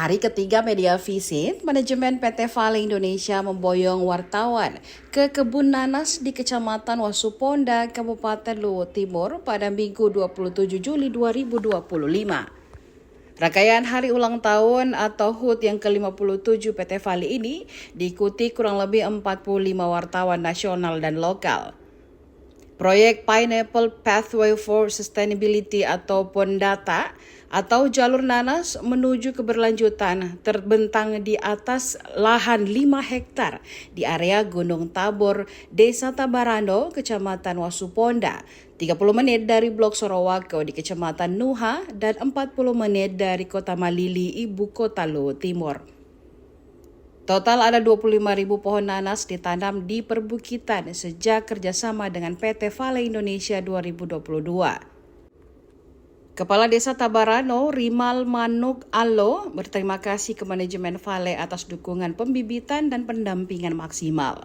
Hari ketiga media visit, manajemen PT Vale Indonesia memboyong wartawan ke kebun nanas di Kecamatan Wasuponda, Kabupaten Luwu Timur pada Minggu 27 Juli 2025. Rangkaian hari ulang tahun atau HUT yang ke-57 PT Vale ini diikuti kurang lebih 45 wartawan nasional dan lokal. Proyek Pineapple Pathway for Sustainability atau PONDATA atau jalur nanas menuju keberlanjutan terbentang di atas lahan 5 hektar di area Gunung Tabor, Desa Tabarano, Kecamatan Wasuponda, 30 menit dari Blok Sorowako di Kecamatan Nuha, dan 40 menit dari Kota Malili, Ibu Kota Luwu Timur. Total ada 25.000 pohon nanas ditanam di perbukitan sejak kerjasama dengan PT Vale Indonesia 2022. Kepala Desa Tabarano, Rimal Manuk Allo, berterima kasih ke manajemen Vale atas dukungan pembibitan dan pendampingan maksimal.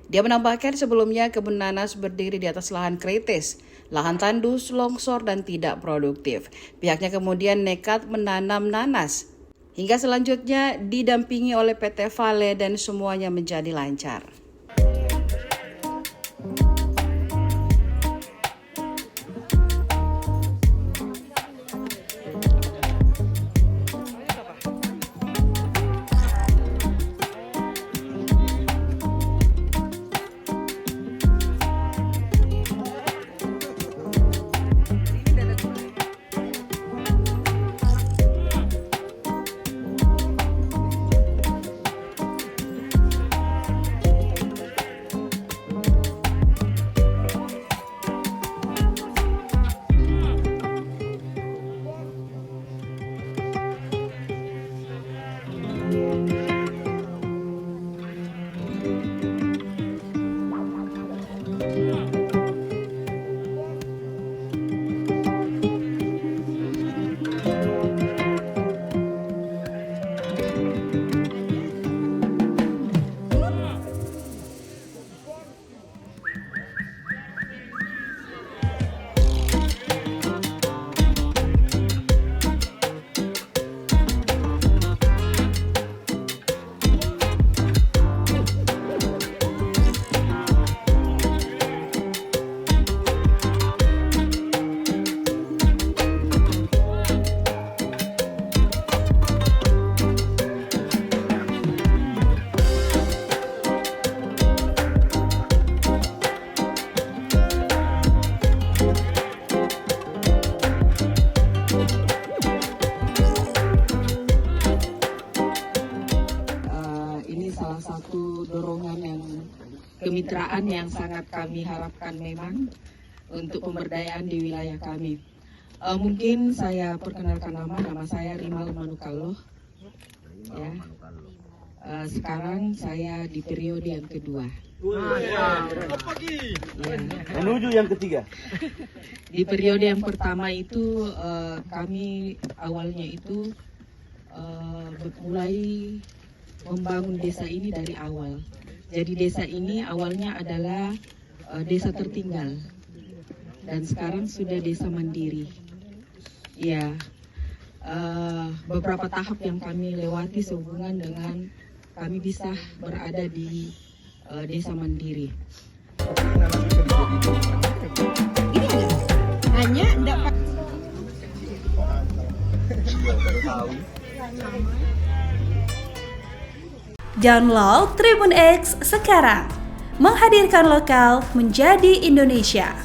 Dia menambahkan sebelumnya kebun nanas berdiri di atas lahan kritis, lahan tandus, longsor, dan tidak produktif. Pihaknya kemudian nekat menanam nanas. Hingga selanjutnya didampingi oleh PT Vale dan semuanya menjadi lancar. Salah satu dorongan yang kemitraan yang sangat kami harapkan memang untuk pemberdayaan di wilayah kami. Mungkin saya perkenalkan nama saya Rimal Manuk Allo. Ya. Sekarang saya di periode yang kedua. Ya. Menuju yang ketiga. Di periode yang pertama itu kami awalnya itu mulai membangun desa ini dari awal. Jadi desa ini awalnya adalah desa tertinggal dan sekarang sudah desa mandiri. Ya, beberapa tahap yang kami lewati sehubungan dengan kami bisa berada di desa mandiri. Ini hanya enggak Download Tribun X sekarang, menghadirkan lokal menjadi Indonesia.